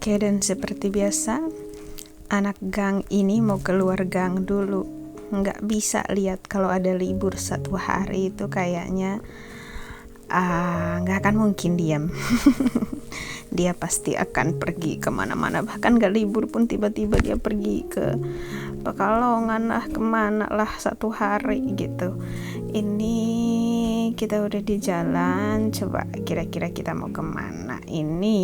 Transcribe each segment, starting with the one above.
Oke, dan seperti biasa, anak gang ini mau keluar gang dulu. Nggak bisa lihat kalau ada libur satu hari itu kayaknya nggak akan mungkin diam. Dia pasti akan pergi kemana-mana, bahkan gak libur pun tiba-tiba dia pergi ke Pekalongan lah, kemana lah satu hari gitu. Ini kita udah di jalan, coba kira-kira kita mau kemana ini.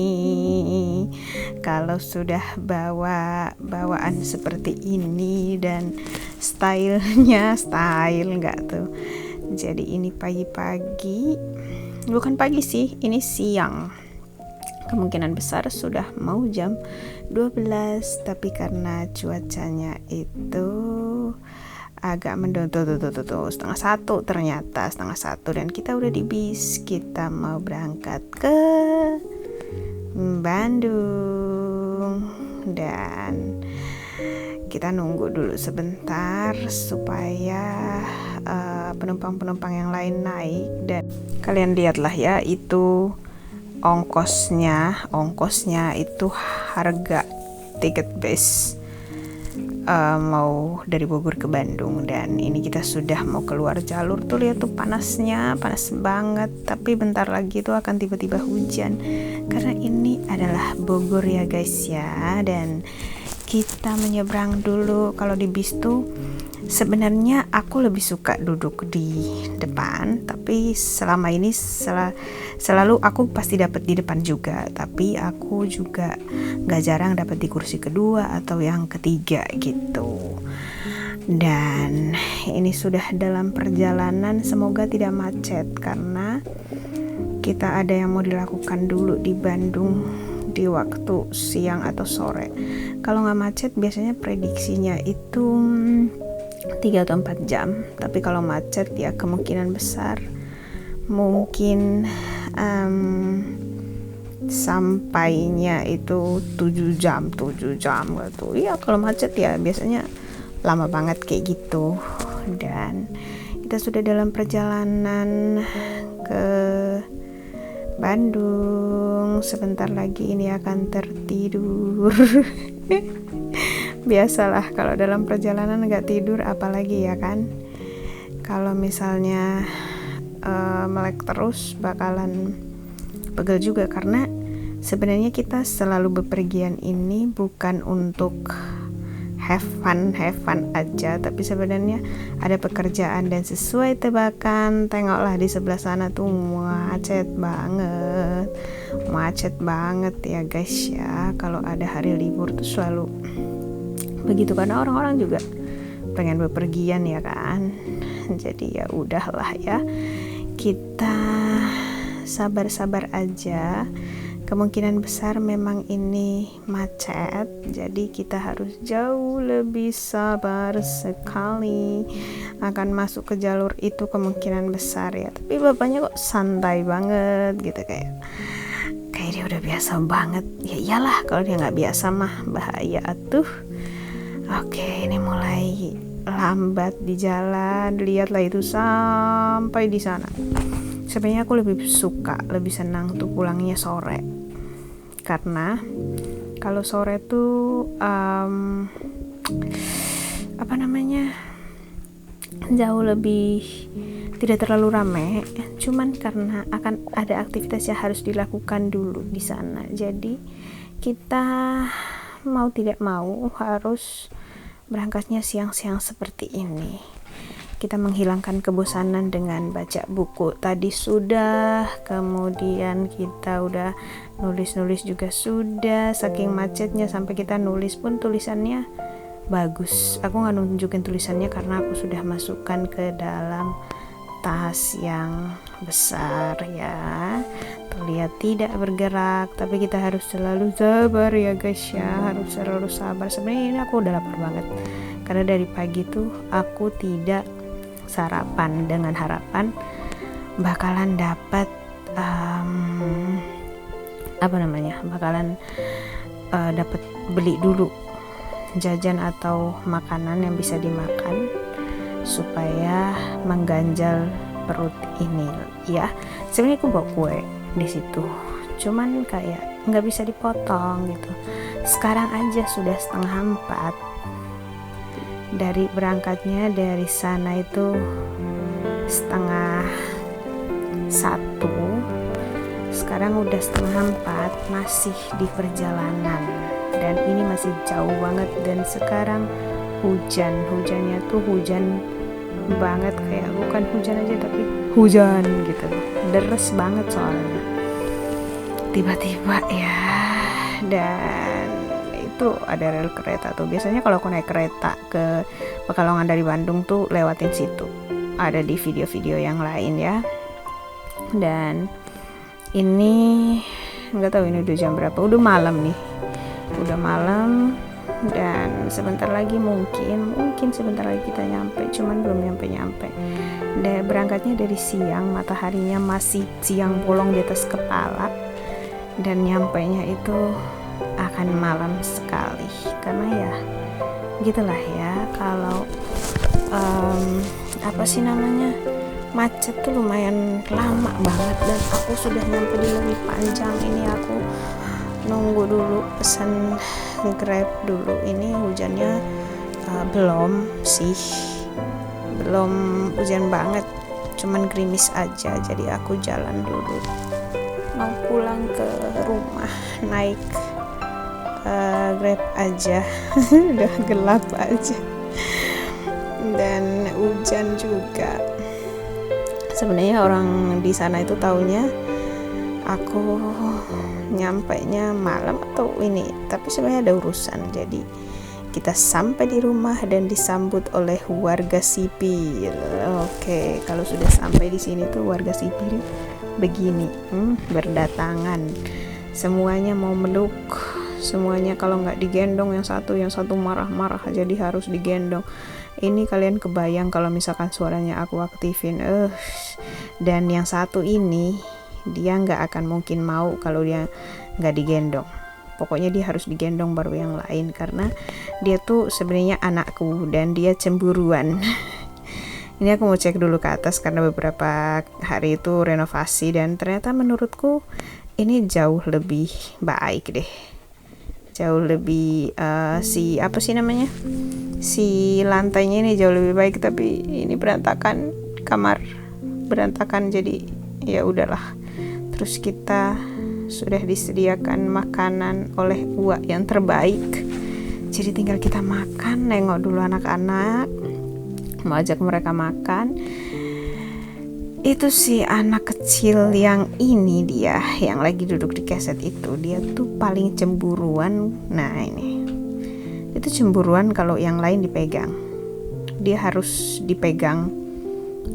Kalau sudah bawaan seperti ini dan stylenya style nggak tuh. Jadi ini pagi-pagi, bukan pagi sih, ini siang. Kemungkinan besar sudah mau jam 12, tapi karena cuacanya itu agak mendung tuh, setengah satu ternyata, setengah satu, dan kita udah di bis, kita mau berangkat ke Bandung. Dan kita nunggu dulu sebentar supaya penumpang-penumpang yang lain naik. Dan kalian lihatlah ya, itu ongkosnya itu harga tiket bis mau dari Bogor ke Bandung. Dan ini kita sudah mau keluar jalur tuh, lihat tuh panasnya, panas banget, tapi bentar lagi tuh akan tiba-tiba hujan karena ini adalah Bogor ya guys ya. Dan kita menyeberang dulu. Kalau di bis tuh sebenarnya aku lebih suka duduk di depan, tapi selama ini selalu aku pasti dapat di depan juga, tapi aku juga gak jarang dapat di kursi kedua atau yang ketiga gitu. Dan ini sudah dalam perjalanan, semoga tidak macet karena kita ada yang mau dilakukan dulu di Bandung di waktu siang atau sore. Kalau nggak macet biasanya prediksinya itu 3 atau 4 jam, tapi kalau macet ya kemungkinan besar mungkin sampainya itu 7 jam gitu. Iya, kalau macet ya biasanya lama banget kayak gitu. Dan kita sudah dalam perjalanan ke Bandung, sebentar lagi ini akan tertidur. Biasalah kalau dalam perjalanan nggak tidur, apalagi ya kan. Kalau misalnya melek terus bakalan pegel juga, karena sebenarnya kita selalu bepergian ini bukan untuk have fun aja, tapi sebenarnya ada pekerjaan. Dan sesuai tebakan, tengoklah di sebelah sana tuh macet banget ya guys ya. Kalau ada hari libur tuh selalu begitu, karena orang-orang juga pengen bepergian ya kan. Jadi ya udahlah ya, kita sabar-sabar aja. Kemungkinan besar memang ini macet, jadi kita harus jauh lebih sabar sekali. Akan masuk ke jalur itu kemungkinan besar ya, tapi bapaknya kok santai banget gitu, kayak dia udah biasa banget. Ya iyalah, kalau dia nggak biasa mah bahaya atuh. Oke, ini mulai lambat di jalan, lihatlah itu sampai di sana. Sebenarnya aku lebih senang tuh pulangnya sore, karena kalau sore tuh jauh lebih tidak terlalu ramai. Cuman karena akan ada aktivitas yang harus dilakukan dulu di sana, jadi kita mau tidak mau harus berangkatnya siang-siang seperti ini. Kita menghilangkan kebosanan dengan baca buku tadi sudah, kemudian kita udah nulis juga sudah. Saking macetnya sampai kita nulis pun tulisannya bagus. Aku nggak nunjukin tulisannya karena aku sudah masukkan ke dalam tas yang besar ya. Terlihat tidak bergerak, tapi kita harus selalu sabar ya guys ya, harus selalu sabar. Sebenarnya ini aku udah lapar banget karena dari pagi tuh aku tidak sarapan dengan harapan bakalan dapat dapat beli dulu jajan atau makanan yang bisa dimakan supaya mengganjal perut ini ya. Sebenarnya aku bawa kue di situ, cuman kayak nggak bisa dipotong gitu. Sekarang aja sudah 3:30. Dari berangkatnya dari sana itu 1:30. Sekarang udah 3:30, masih di perjalanan dan ini masih jauh banget. Dan sekarang hujannya tuh hujan banget, kayak bukan hujan aja tapi hujan gitu, deres banget soalnya tiba-tiba ya. Dan itu ada rel kereta tuh, biasanya kalau aku naik kereta ke Pekalongan dari Bandung tuh lewatin situ, ada di video-video yang lain ya. Dan ini nggak tahu ini udah jam berapa, udah malam nih, udah malam. Dan sebentar lagi mungkin sebentar lagi kita nyampe, cuman belum nyampe. Dan berangkatnya dari siang, mataharinya masih siang bolong di atas kepala, dan nyampainya itu akan malam sekali. Karena ya gitulah ya, kalau apa sih namanya, macet tuh lumayan lama banget. Dan aku sudah nyampe di lebih panjang ini, aku nunggu dulu pesan Grab dulu. Ini hujannya belum hujan banget, cuman gerimis aja. Jadi aku jalan dulu mau pulang ke rumah, naik Grab aja. Udah gelap aja dan hujan juga. Sebenarnya orang di sana itu taunya aku nyampainya malam atau ini, tapi sebenarnya ada urusan. Jadi kita sampai di rumah dan disambut oleh warga sipil. Oke, kalau sudah sampai di sini tuh warga sipil begini, berdatangan. Semuanya mau meluk, semuanya kalau nggak digendong yang satu marah-marah, jadi harus digendong. Ini kalian kebayang kalau misalkan suaranya aku aktifin, dan yang satu ini dia nggak akan mungkin mau kalau dia nggak digendong. Pokoknya dia harus digendong baru yang lain, karena dia tuh sebenarnya anakku dan dia cemburuan. Ini aku mau cek dulu ke atas karena beberapa hari itu renovasi, dan ternyata menurutku ini jauh lebih baik deh, jauh lebih si lantainya ini jauh lebih baik. Tapi ini berantakan, kamar berantakan, jadi ya udahlah. Terus kita sudah disediakan makanan oleh Uwa yang terbaik, jadi tinggal kita makan. Nengok dulu anak-anak, mau ajak mereka makan. Itu si anak kecil yang ini, dia yang lagi duduk di keset itu, dia tuh paling cemburuan. Nah ini itu cemburuan kalau yang lain dipegang, dia harus dipegang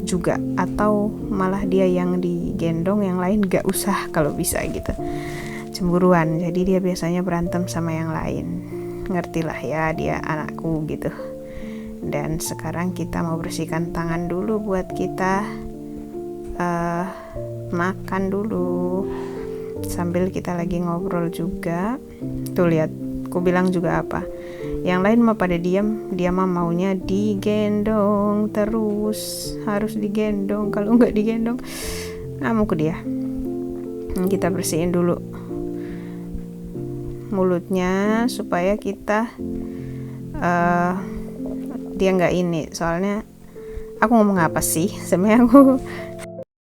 juga, atau malah dia yang digendong, yang lain gak usah kalau bisa gitu. Cemburuan, jadi dia biasanya berantem sama yang lain. Ngertilah ya, dia anakku gitu. Dan sekarang kita mau bersihkan tangan dulu buat kita makan dulu, sambil kita lagi ngobrol juga. Tuh lihat, aku bilang juga apa, yang lain mah pada diam, dia mah maunya digendong terus, harus digendong. Kalau nggak digendong ngamuk dia. Kita bersihin dulu mulutnya supaya kita dia nggak ini. Soalnya aku ngomong apa sih sebenarnya, aku